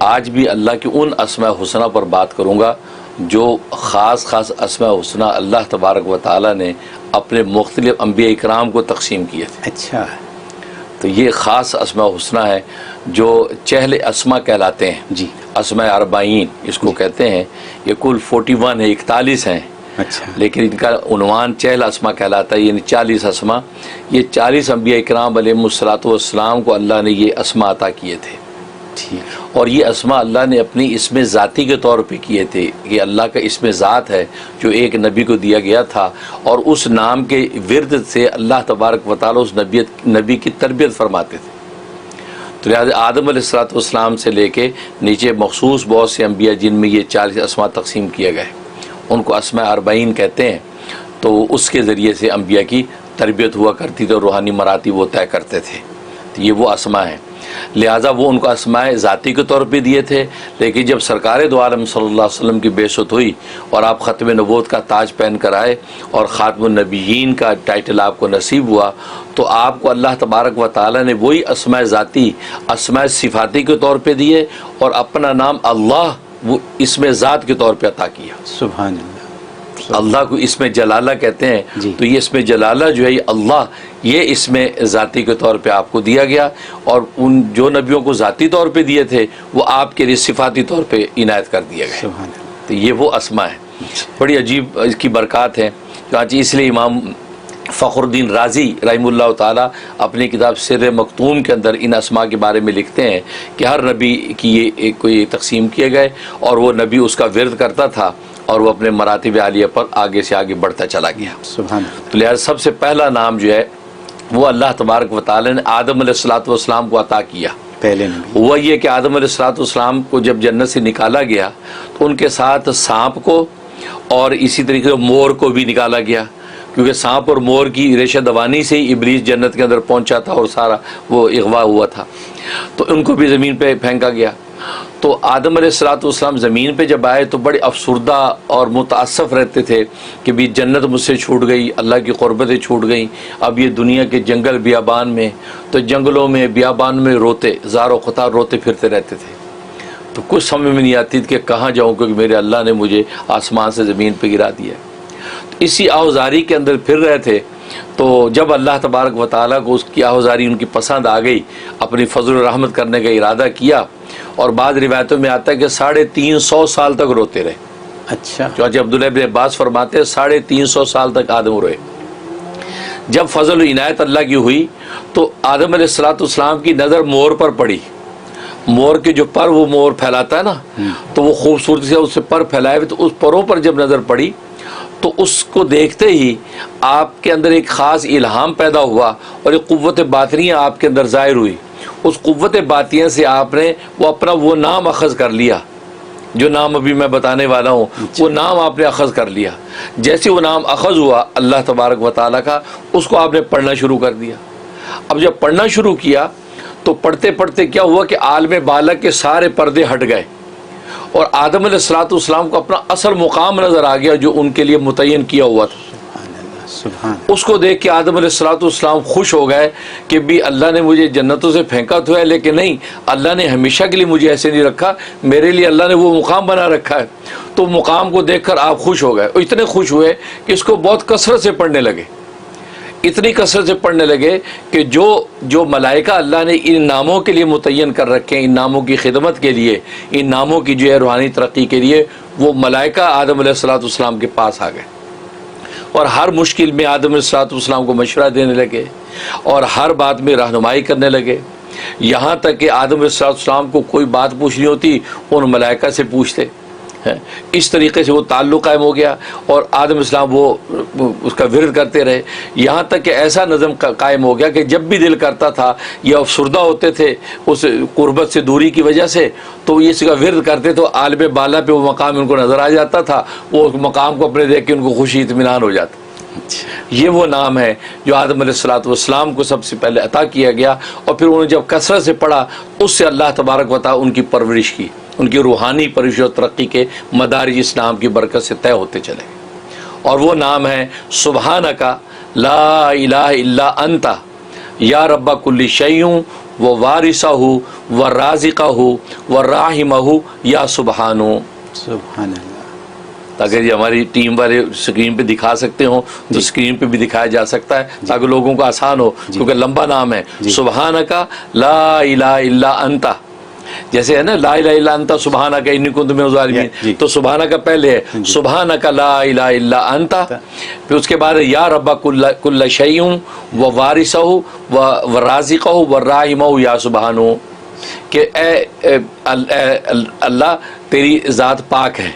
آج بھی اللہ کی ان اسماء حسنہ پر بات کروں گا جو خاص اسماء حسنہ اللہ تبارک و تعالیٰ نے اپنے مختلف انبیاء اکرام کو تقسیم کیے تھے. اچھا. تو یہ خاص اسماء حسنہ ہے جو چہل اسماء کہلاتے ہیں. جی. اسماء اربعین اس کو کہتے ہیں. یہ کل 41 ہے، 41 ہیں. اچھا. لیکن ان کا عنوان چہل اسماء کہلاتا ہے، یعنی 40 اسماء. یہ 40 انبیاء اکرام علیہم الصلوۃ والسلام کو اللہ نے یہ اسماء عطا کیے تھے. اور یہ اسماء اللہ نے اپنی اسم ذاتی کے طور پہ کیے تھے. یہ اللہ کا اسم ذات ہے جو ایک نبی کو دیا گیا تھا، اور اس نام کے ورد سے اللہ تبارک و تعالیٰ اس نبی کی تربیت فرماتے تھے. تو لہٰذا آدم علیہ الصلوۃ والسلام سے لے کے نیچے مخصوص بہت سے انبیاء جن میں یہ 40 اسماء تقسیم کیے گئے، ان کو اسماء اربعین کہتے ہیں. تو اس کے ذریعے سے انبیاء کی تربیت ہوا کرتی تھی اور روحانی مراتب وہ طے کرتے تھے. تو یہ وہ اسماء ہیں. لہٰذا وہ ان کو اسماء ذاتی کے طور پہ دیے تھے. لیکن جب سرکار دو عالم صلی اللہ علیہ وسلم کی بعثت ہوئی اور آپ ختم نبوت کا تاج پہن کر آئے اور خاتم النبیین کا ٹائٹل آپ کو نصیب ہوا، تو آپ کو اللہ تبارک و تعالیٰ نے وہی اسماء ذاتی، اسماء صفاتی کے طور پہ دیے، اور اپنا نام اللہ وہ اسم ذات کے طور پہ عطا کیا. سبحان اللہ. اللہ کو اسم جلالہ کہتے ہیں. جی. تو یہ اسم جلالہ جو ہے یہ اللہ، یہ اسم ذاتی کے طور پہ آپ کو دیا گیا، اور ان جو نبیوں کو ذاتی طور پہ دیے تھے وہ آپ کے لیے صفاتی طور پہ عنایت کر دیا گیا. سبحان اللہ. تو یہ وہ اسماء ہیں. بڑی عجیب اس کی برکات ہیں. چنانچہ اس لیے امام فخر الدین رازی رحمہ اللہ تعالیٰ اپنی کتاب سر مکتوم کے اندر ان اسماء کے بارے میں لکھتے ہیں کہ ہر نبی کی یہ کوئی تقسیم کیے گئے، اور وہ نبی اس کا ورد کرتا تھا اور وہ اپنے مراتب عالیہ پر آگے سے آگے بڑھتا چلا گیا. سبحان اللہ. تو لہٰذا سب سے پہلا نام جو ہے وہ اللہ تبارک و تعالیٰ نے آدم علیہ الصلوۃ والسلام کو عطا کیا. پہلے نبی ہوا یہ کہ آدم علیہ الصلوۃ والسلام کو جب جنت سے نکالا گیا تو ان کے ساتھ سانپ کو اور اسی طریقے سے مور کو بھی نکالا گیا، کیونکہ سانپ اور مور کی ریشہ دوانی سے ہی ابلیس جنت کے اندر پہنچا تھا اور سارا وہ اغوا ہوا تھا. تو ان کو بھی زمین پہ پھینکا گیا. تو آدم علیہ الصلوۃ والسلام زمین پہ جب آئے تو بڑے افسردہ اور متاسف رہتے تھے کہ بھی جنت مجھ سے چھوٹ گئی، اللہ کی قربتیں چھوٹ گئیں، اب یہ دنیا کے جنگل بیابان میں، تو جنگلوں میں بیابان میں روتے زار و قطار روتے پھرتے رہتے تھے. تو کچھ سمجھ میں نہیں آتی کہ کہاں جاؤں، کیونکہ میرے اللہ نے مجھے آسمان سے زمین پہ گرا دیا. اسی آہوزاری کے اندر پھر رہے تھے. تو جب اللہ تبارک و تعالیٰ کو اس کی آہوزاری ان کی پسند آ گئی، اپنی فضل و رحمت کرنے کا ارادہ کیا، اور بعض روایتوں میں آتا ہے کہ 350 سال تک روتے رہے. اچھا. چونکہ عبداللہ ابن عباس فرماتے ہیں 350 سال تک آدم روئے. جب فضل و عنایت اللہ کی ہوئی تو آدم علیہ الصلوۃ والسلام کی نظر مور پر پڑی. مور کے جو پر وہ مور پھیلاتا ہے نا، تو وہ خوبصورتی سے اس سے پر پھیلائے ہوئے، تو اس پروں پر جب نظر پڑی تو اس کو دیکھتے ہی آپ کے اندر ایک خاص الہام پیدا ہوا اور ایک قوت باطنیہ آپ کے اندر ظاہر ہوئی. اس قوت باطنیہ سے آپ نے وہ نام اخذ کر لیا جو نام ابھی میں بتانے والا ہوں. وہ نام آپ نے اخذ کر لیا. جیسے وہ نام اخذ ہوا اللہ تبارک و تعالیٰ کا، اس کو آپ نے پڑھنا شروع کر دیا. اب جب پڑھنا شروع کیا تو پڑھتے پڑھتے کیا ہوا کہ عالم بالغ کے سارے پردے ہٹ گئے، اور آدم علیہ الصلوۃ والسلام کو اپنا اصل مقام نظر آ گیا جو ان کے لیے متعین کیا ہوا تھا. اس کو دیکھ کے آدم علیہ الصلوۃ والسلام خوش ہو گئے کہ بھی اللہ نے مجھے جنتوں سے پھینکا تو ہے، لیکن نہیں، اللہ نے ہمیشہ کے لیے مجھے ایسے نہیں رکھا، میرے لیے اللہ نے وہ مقام بنا رکھا ہے. تو مقام کو دیکھ کر آپ خوش ہو گئے، اور اتنے خوش ہوئے کہ اس کو بہت کثرت سے پڑھنے لگے. اتنی کثرت سے پڑھنے لگے کہ جو ملائکہ اللہ نے ان ناموں کے لیے متعین کر رکھے ہیں، ان ناموں کی خدمت کے لیے، ان ناموں کی جو ہے روحانی ترقی کے لیے، وہ ملائکہ آدم علیہ الصلوۃ والسلام کے پاس آ گئے، اور ہر مشکل میں آدم علیہ الصلوۃ والسلام کو مشورہ دینے لگے، اور ہر بات میں رہنمائی کرنے لگے. یہاں تک کہ آدم علیہ الصلوۃ والسلام کو کوئی بات پوچھنی ہوتی ان ملائکہ سے پوچھتے. اس طریقے سے وہ تعلق قائم ہو گیا، اور آدم اسلام وہ اس کا ورد کرتے رہے، یہاں تک کہ ایسا نظم قائم ہو گیا کہ جب بھی دل کرتا تھا یہ افسردہ ہوتے تھے اس قربت سے دوری کی وجہ سے، تو یہ اس کا ورد کرتے تو عالم بالا پہ وہ مقام ان کو نظر آ جاتا تھا، وہ مقام کو اپنے دیکھ کے ان کو خوشی اطمینان ہو جاتا. یہ وہ نام ہے جو آدم علیہ الصلوۃ والسلام کو سب سے پہلے عطا کیا گیا، اور پھر انہوں نے جب کثرت سے پڑھا اس سے اللہ تبارک و تعالیٰ ان کی پرورش کی، ان کی روحانی پرورش و ترقی کے مدارج اس نام کی برکت سے طے ہوتے چلے. اور وہ نام ہے سبحانک لا الہ الا انت یا رب کل شیء ووارثہ ورازقہ ورحمہ یا سبحانو. سبحان اللہ. اگر یہ ہماری ٹیم والے اسکرین پہ دکھا سکتے ہوں تو اسکرین پہ بھی دکھایا جا سکتا ہے تاکہ لوگوں کو آسان ہو، کیونکہ لمبا نام ہے. سبحانک لا الہ الا انت، جیسے ہے نا لا الہ الا انت سبحانک انی کنت من الظالمین، تو سبحانک پہلے ہے، سبحانک لا الہ الا انت، پھر اس کے بعد یا رب کل شیء ووارثہ ورازقہ ورحمہ یا سبحانہ، کہ اے اللہ تیری ذات پاک ہے،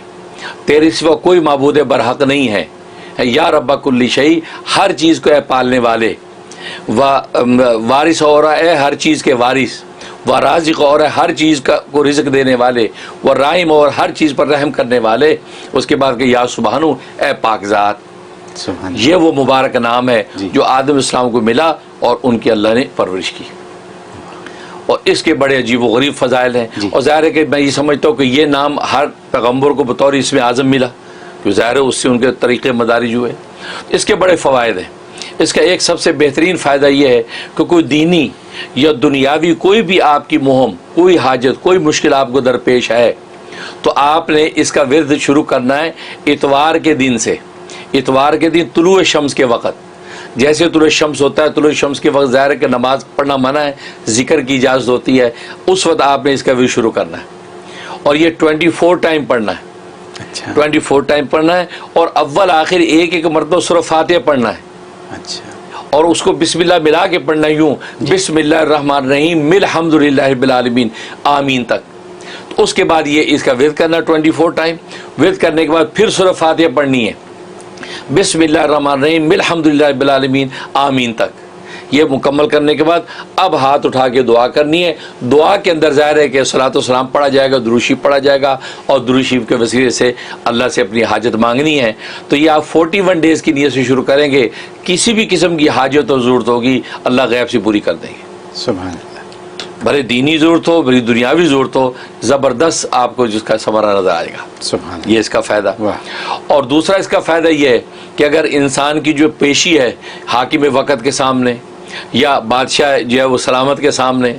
تیرے سوا کوئی معبود برحق نہیں ہے. یا رب کل شیء، ہر چیز کو اے پالنے والے، وارث اور اے ہر چیز کے وارث، ورازق اور ہر چیز کو رزق دینے والے، ورحیم اور ہر چیز پر رحم کرنے والے. اس کے بعد کہ یا سبحانو، اے پاک ذات. سبحان. یہ وہ مبارک نام ہے جو آدم السلام کو ملا اور ان کی اللہ نے پرورش کی، اور اس کے بڑے عجیب و غریب فضائل ہیں. اور ظاہر ہے کہ میں یہ سمجھتا ہوں کہ یہ نام ہر پیغمبر کو بطور اسم اعظم ملا، جو ظاہر ہے اس سے ان کے طریقے مدارج ہوئے. اس کے بڑے فوائد ہیں. اس کا ایک سب سے بہترین فائدہ یہ ہے کہ کوئی دینی یا دنیاوی کوئی بھی آپ کی مہم، کوئی حاجت، کوئی مشکل آپ کو درپیش ہے تو آپ نے اس کا ورد شروع کرنا ہے اتوار کے دن سے. اتوار کے دن طلوع شمس کے وقت، جیسے طلوع شمس ہوتا ہے، طلوع شمس کے وقت ظاہر ہے کہ نماز پڑھنا منع ہے، ذکر کی اجازت ہوتی ہے، اس وقت آپ نے اس کا ورد شروع کرنا ہے. اور یہ 24 ٹائم پڑھنا ہے. اچھا. 24 ٹائم پڑھنا ہے، اور اول آخر ایک مرتبہ سورہ فاتحہ پڑھنا ہے. اچھا. اور اس کو بسم اللہ ملا کے پڑھنا یوں، بسم اللہ الرحمن الرحیم الحمد للہ رب العالمین آمین تک. تو اس کے بعد یہ اس کا ورد کرنا 24 ٹائم. ورد کرنے کے بعد پھر سورہ فاتحہ پڑھنی ہے، بسم اللہ الرحمن الرحیم الحمد للہ رب العالمین آمین تک. یہ مکمل کرنے کے بعد اب ہاتھ اٹھا کے دعا کرنی ہے. دعا کے اندر ظاہر ہے کہ صلاۃ و سلام پڑھا جائے گا، درود شریف پڑھا جائے گا، اور درود شریف کے وسیلے سے اللہ سے اپنی حاجت مانگنی ہے. تو یہ آپ 41 ڈیز کی نیت سے شروع کریں گے، کسی بھی قسم کی حاجت اور ضرورت ہوگی اللہ غیب سے پوری کر دیں گے. سبحان اللہ. بھلے دینی ضرورت ہو، بھلے دنیاوی ضرورت ہو، زبردست آپ کو جس کا ثمرہ نظر آئے گا. سبحان. یہ اس کا فائدہ. واہ. اور دوسرا اس کا فائدہ یہ ہے کہ اگر انسان کی جو پیشی ہے حاکم وقت کے سامنے، یا بادشاہ جو ہے وہ سلامت کے سامنے،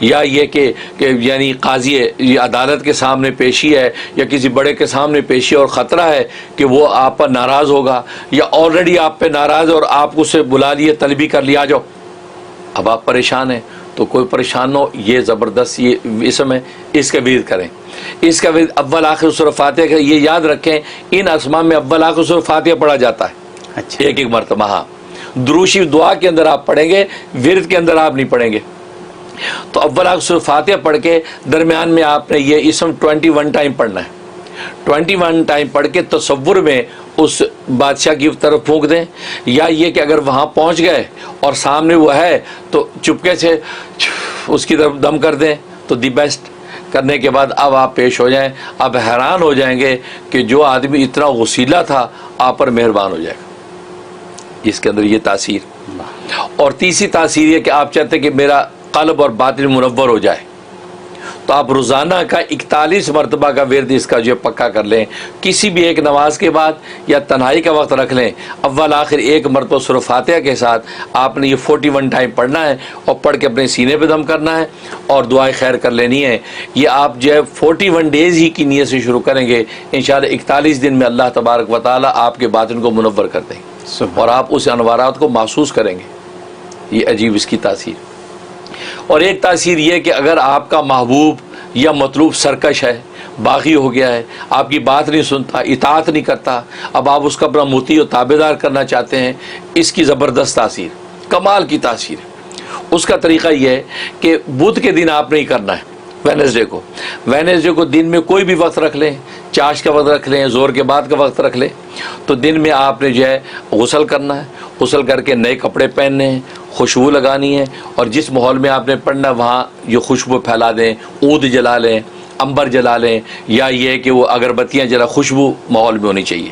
یا یہ کہ یعنی قاضی یہ عدالت کے سامنے پیشی ہے، یا کسی بڑے کے سامنے پیشی اور خطرہ ہے کہ وہ آپ پر ناراض ہوگا، یا آلریڈی آپ پہ ناراض ہے اور آپ کو اسے بلا لیے، طلبی کر لیا، جاؤ اب آپ پریشان ہیں، تو کوئی پریشان نہ ہو. یہ زبردست یہ اسم ہے، اس کا ورد کریں. اس کا ورد اول آخر سورہ فاتحہ کا. یہ یاد رکھیں ان اسماء میں اول آخر سورہ فاتحہ پڑھا جاتا ہے. اچھا. ایک مرتبہ. ہاں، درود شریف دعا کے اندر آپ پڑھیں گے، ورد کے اندر آپ نہیں پڑھیں گے. تو اول آخر سورہ فاتحہ پڑھ کے درمیان میں آپ نے یہ اسم 21 ٹائم پڑھنا ہے. 21 ٹائم پڑھ کے تصور میں اس بادشاہ کی طرف پھونک دیں، یا یہ کہ اگر وہاں پہنچ گئے اور سامنے وہ ہے تو چپکے سے اس کی طرف دم کر دیں. تو دی بیسٹ. کرنے کے بعد اب آپ پیش ہو جائیں. اب حیران ہو جائیں گے کہ جو آدمی اتنا غسیلہ تھا آپ پر مہربان ہو جائے گا. اس کے اندر یہ تاثیر. اور تیسری تاثیر یہ کہ آپ چاہتے ہیں کہ میرا قلب اور باطن منور ہو جائے، تو آپ روزانہ کا 41 مرتبہ کا ورد اس کا جو پکا کر لیں. کسی بھی ایک نماز کے بعد یا تنہائی کا وقت رکھ لیں، اول آخر ایک مرتبہ سورہ فاتحہ کے ساتھ آپ نے یہ 41 ٹائم پڑھنا ہے، اور پڑھ کے اپنے سینے پہ دم کرنا ہے اور دعائیں خیر کر لینی ہے. یہ آپ جو ہے 41 ڈیز ہی کی نیت سے شروع کریں گے، انشاءاللہ 41 دن میں اللہ تبارک و تعالیٰ آپ کے باطن کو منور کر دیں گے، اور آپ اس انوارات کو محسوس کریں گے. یہ عجیب اس کی تاثیر. اور ایک تاثیر یہ کہ اگر آپ کا محبوب یا مطلوب سرکش ہے، باغی ہو گیا ہے، آپ کی بات نہیں سنتا، اطاعت نہیں کرتا، اب آپ اس کا اپنا مطیع و تابعدار کرنا چاہتے ہیں، اس کی زبردست تاثیر، کمال کی تاثیر. اس کا طریقہ یہ ہے کہ بدھ کے دن آپ نہیں کرنا ہے، وینسڈے کو دن میں کوئی بھی وقت رکھ لیں، چاش کا وقت رکھ لیں، زور کے بعد کا وقت رکھ لیں. تو دن میں آپ نے جو ہے غسل کرنا ہے، غسل کر کے نئے کپڑے پہننے ہیں، خوشبو لگانی ہے، اور جس ماحول میں آپ نے پڑھنا ہے وہاں یہ خوشبو پھیلا دیں، عود جلا لیں، عنبر جلا لیں، یا یہ کہ وہ اگربتیاں جلا، خوشبو ماحول میں ہونی چاہیے.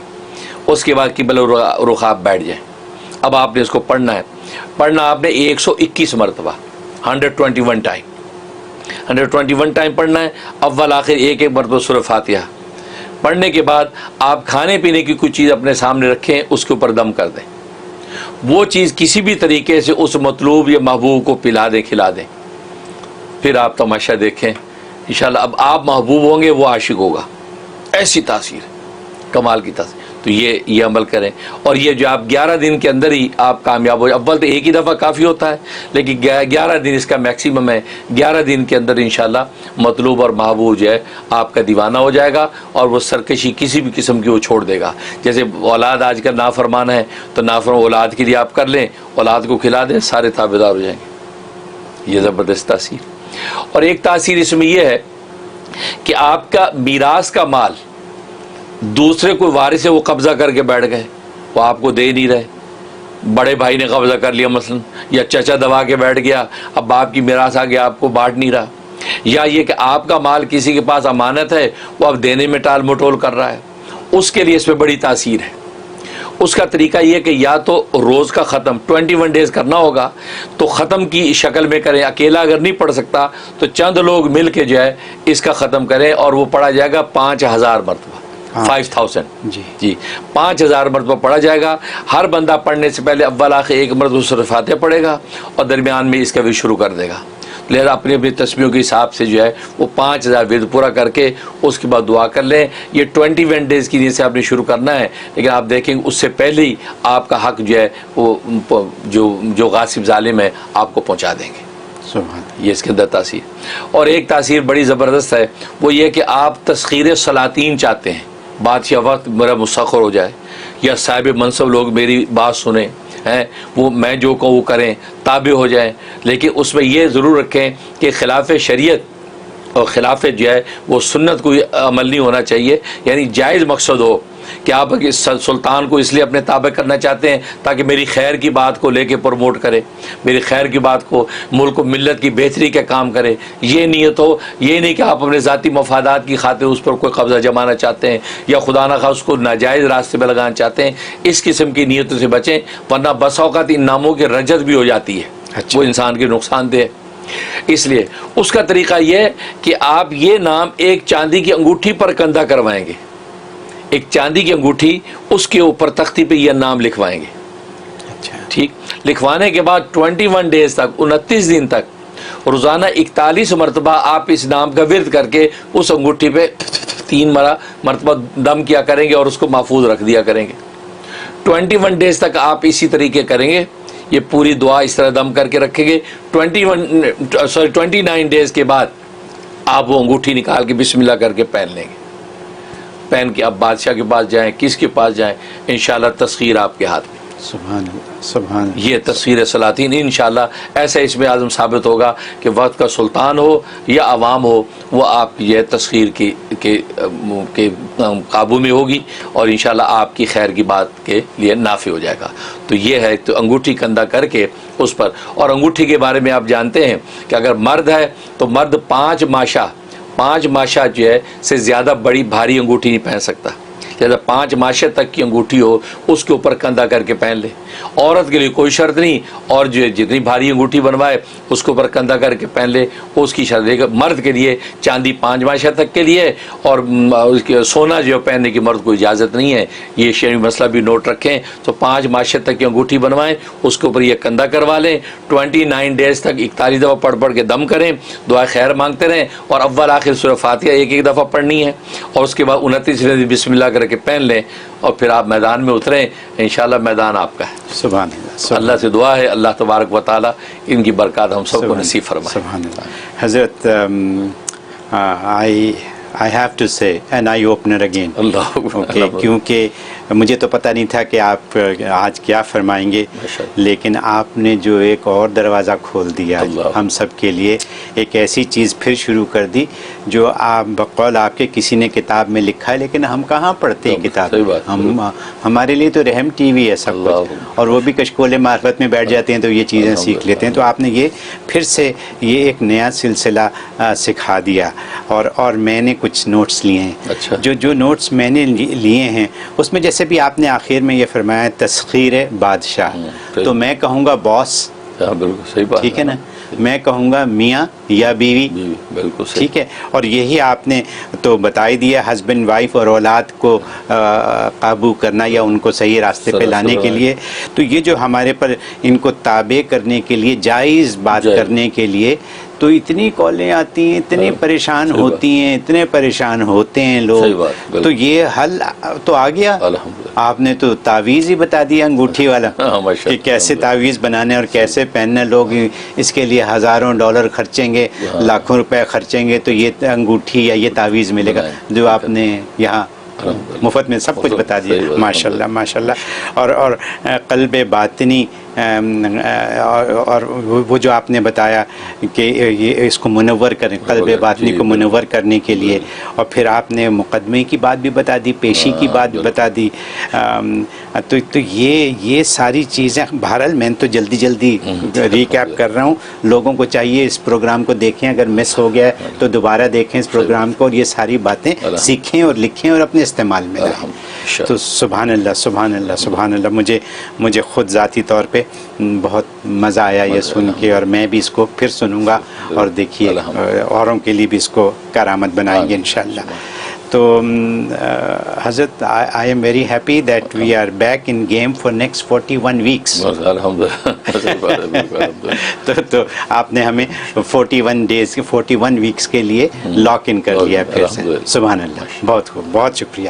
اس کے بعد قبلہ رخ آپ بیٹھ جائیں. اب آپ نے اس کو پڑھنا ہے. پڑھنا آپ نے 121 مرتبہ، 121 ٹائم 121 ٹائم پڑھنا ہے. اول آخر ایک مرتبہ سورہ فاتحہ پڑھنے کے بعد آپ کھانے پینے کی کچھ چیز اپنے سامنے رکھیں، اس کے اوپر دم کر دیں. وہ چیز کسی بھی طریقے سے اس مطلوب یا محبوب کو پلا دیں، کھلا دیں. پھر آپ تماشا دیکھیں انشاءاللہ. اب آپ محبوب ہوں گے، وہ عاشق ہوگا. ایسی تاثیر، کمال کی تاثیر. تو یہ عمل کریں. اور یہ جو آپ 11 دن کے اندر ہی آپ کامیاب ہو، اول تو ایک ہی دفعہ کافی ہوتا ہے، لیکن 11 دن اس کا میکسیمم ہے. 11 دن کے اندر انشاءاللہ مطلوب اور محبوب جو ہے آپ کا دیوانہ ہو جائے گا، اور وہ سرکشی کسی بھی قسم کی وہ چھوڑ دے گا. جیسے اولاد آج کل نافرمان ہے، تو نافرمان اولاد کے لیے آپ کر لیں، اولاد کو کھلا دیں، سارے تابعدار ہو جائیں گے. یہ زبردست تاثیر. اور ایک تاثیر اس میں یہ ہے کہ آپ کا میراث کا مال دوسرے کوئی وارث ہے وہ قبضہ کر کے بیٹھ گئے، وہ آپ کو دے نہیں رہے. بڑے بھائی نے قبضہ کر لیا مثلا، یا چچا دبا کے بیٹھ گیا، اب باپ کی میراث آ گیا، آپ کو بانٹ نہیں رہا. یا یہ کہ آپ کا مال کسی کے پاس امانت ہے، وہ اب دینے میں ٹال مٹول کر رہا ہے، اس کے لیے اس میں بڑی تاثیر ہے. اس کا طریقہ یہ کہ یا تو روز کا ختم 21 ڈیز کرنا ہوگا، تو ختم کی شکل میں کریں. اکیلا اگر نہیں پڑھ سکتا تو چند لوگ مل کے جو ہے اس کا ختم کریں، اور وہ پڑھا جائے گا 5000 مرتبہ. 5000 جی 5000 مرتبہ پڑھا جائے گا. ہر بندہ پڑھنے سے پہلے اول آخر ایک مرتبہ سورۃ فاتحہ پڑھے گا، اور درمیان میں اس کا بھی شروع کر دے گا. لہذا اپنی اپنی تسبیحوں کے حساب سے جو ہے وہ 5000 ورد پورا کر کے اس کے بعد دعا کر لیں. یہ 21 ڈیز کی نیت سے آپ نے شروع کرنا ہے، لیکن آپ دیکھیں اس سے پہلے ہی آپ کا حق جو ہے وہ جو غاصب ظالم ہے آپ کو پہنچا دیں گے. یہ اس کے اندر تاثیر. اور ایک تاثیر بڑی زبردست ہے، وہ یہ کہ آپ تسخیر سلاطین چاہتے ہیں، بادشاہ وقت میرا مسخر ہو جائے، یا صاحب منصب لوگ میری بات سنیں، وہ میں جو کہوں وہ کریں، تابع ہو جائیں. لیکن اس میں یہ ضرور رکھیں کہ خلاف شریعت اور خلاف جو ہے وہ سنت کوئی عمل نہیں ہونا چاہیے. یعنی جائز مقصد ہو کہ آپ سلطان کو اس لیے اپنے تابع کرنا چاہتے ہیں تاکہ میری خیر کی بات کو لے کے پروموٹ کرے، میری خیر کی بات کو، ملک و ملت کی بہتری کا کام کرے. یہ نیت ہو، یہ نہیں کہ آپ اپنے ذاتی مفادات کی خاطر اس پر کوئی قبضہ جمانا چاہتے ہیں، یا خدا نخواہ اس کو ناجائز راستے میں لگانا چاہتے ہیں. اس قسم کی نیتوں سے بچیں، ورنہ بسا اوقات ان ناموں کی رجت بھی ہو جاتی ہے، وہ انسان کے نقصان دہ. اس لیے اس کا طریقہ یہ کہ آپ یہ نام ایک چاندی کی انگوٹھی پر کندہ کروائیں گے، ایک چاندی کی انگوٹھی، اس کے اوپر تختی پہ یہ نام لکھوائیں گے. ٹھیک، لکھوانے کے بعد 21 ڈیز تک، 29 دن تک روزانہ 41 مرتبہ آپ اس نام کا ورد کر کے اس انگوٹھی پہ 3 مرتبہ دم کیا کریں گے، اور اس کو محفوظ رکھ دیا کریں گے. 21 ڈیز تک آپ اسی طریقے کریں گے، یہ پوری دعا اس طرح دم کر کے رکھیں گے. 29 ڈیز کے بعد آپ وہ انگوٹھی نکال کے بسم اللہ کر کے پہن لیں گے. پہن کے اب بادشاہ کے پاس جائیں، کس کے پاس جائیں، انشاءاللہ تسخیر آپ کے ہاتھ میں. سبحان اللہ، سبحان اللہ. یہ تسخیر سلاطین انشاءاللہ ایسا اس میں عزم ثابت ہوگا کہ وقت کا سلطان ہو یا عوام ہو، وہ آپ یہ تسخیر کے قابو میں ہوگی، اور انشاءاللہ آپ کی خیر کی بات کے لیے نافع ہو جائے گا. تو یہ ہے، تو انگوٹھی کندہ کر کے اس پر. اور انگوٹھی کے بارے میں آپ جانتے ہیں کہ اگر مرد ہے تو مرد 5 ماشا جو ہے سے زیادہ بڑی بھاری انگوٹھی نہیں پہن سکتا. لہٰذا 5 ماشے تک کی انگوٹھی ہو اس کے اوپر کندھا کر کے پہن لے. عورت کے لیے کوئی شرط نہیں، اور جو جتنی بھاری انگوٹھی بنوائے اس کے اوپر کندھا کر کے پہن لے، اس کی شرط ہے. مرد کے لیے چاندی 5 ماشے تک کے لیے، اور سونا جو پہننے کی مرد کو اجازت نہیں ہے. یہ شرعی مسئلہ بھی نوٹ رکھیں. تو 5 ماشے تک کی انگوٹھی بنوائیں، اس کے اوپر یہ کندھا کروا لیں. 29 ڈیز تک 41 دفعہ پڑھ کے دم کریں، دعا خیر مانگتے رہیں، اور اول آخر سورۃ فاتحہ ایک دفعہ پڑھنی ہے، اور اس کے بعد 29 دن بسم اللہ کر کے پہن لیں، اور پھر آپ میدان میں اتریں. انشاءاللہ میدان آپ کا ہے. سبحان اللہ. اللہ سے دعا ہے اللہ تبارک و تعالی ان کی برکات ہم سب کو نصیب فرمائے. سبحان اللہ. حضرت I have to say an eye opener again. Okay, کیونکہ مجھے تو پتہ نہیں تھا کہ آپ آج کیا فرمائیں گے، لیکن آپ نے جو ایک اور دروازہ کھول دیا ہم سب کے لیے، ایک ایسی چیز پھر شروع کر دی جو آپ بقول آپ کے کسی نے کتاب میں لکھا ہے، لیکن ہم کہاں پڑھتے ہیں کتاب. ہمارے لیے تو رحم ٹی وی ہے سب کچھ، اور وہ بھی کشکول معرفت میں بیٹھ جاتے ہیں تو یہ چیزیں سیکھ لیتے ہیں. تو آپ نے یہ پھر سے یہ ایک نیا سلسلہ سکھا دیا، اور میں نے کچھ نوٹس لیے ہیں. جو نوٹس میں نے لیے ہیں اس میں جیسے بھی آپ نے آخر میں یہ فرمایا تسخیر بادشاہ، تو میں کہوں گا باس. بالکل صحیح بات، ٹھیک ہے نا. میں کہوں گا میاں یا بیوی. بالکل ٹھیک ہے. اور یہی آپ نے تو بتا ہی دیا، ہسبینڈ وائف اور اولاد کو قابو کرنا یا ان کو صحیح راستے پہ لانے کے لیے. تو یہ جو ہمارے پر ان کو تابع کرنے کے لیے، جائز بات کرنے کے لیے تو اتنی کالیں آتی ہیں، اتنی پریشان ہوتی ہیں، اتنے پریشان ہوتے ہیں لوگ، تو یہ حل تو آ گیا. آپ نے تو تعویذ ہی بتا دیا انگوٹھی والا کہ کیسے تعویذ بنانے اور کیسے پہننے. لوگ اس کے لیے ہزاروں ڈالر خرچیں گے، لاکھوں روپے خرچیں گے تو یہ انگوٹھی یا یہ تعویذ ملے گا، جو آپ نے یہاں مفت میں سب کچھ بتا دیا. ماشاء اللہ ماشاء اللہ. اور قلب باطنی اور وہ جو آپ نے بتایا کہ یہ اس کو منور کریں، قلب باطنی کو منور کرنے کے لیے، اور پھر آپ نے مقدمے کی بات بھی بتا دی، پیشی کی بات بھی بتا دی. تو یہ ساری چیزیں بہرحال میں تو جلدی ریکیپ کر رہا ہوں. لوگوں کو چاہیے اس پروگرام کو دیکھیں، اگر مس ہو گیا ہے تو دوبارہ دیکھیں اس پروگرام کو، اور یہ ساری باتیں سیکھیں اور لکھیں اور اپنے استعمال میں لائیں. تو سبحان اللہ سبحان اللہ سبحان اللہ. مجھے خود ذاتی طور پہ بہت مزہ آیا یہ سن کے، اور میں بھی اس کو پھر سنوں گا، اور دیکھیے اوروں کے لیے بھی اس کو کرامت بنائیں گے انشاءاللہ. تو حضرت I am very happy that we are back in game for next 41 weeks. تو آپ نے ہمیں 41 ڈیز کے 41 ویکس کے لیے لاک ان کر لیا پھر سے. سبحان اللہ. بہت خوب، بہت شکریہ.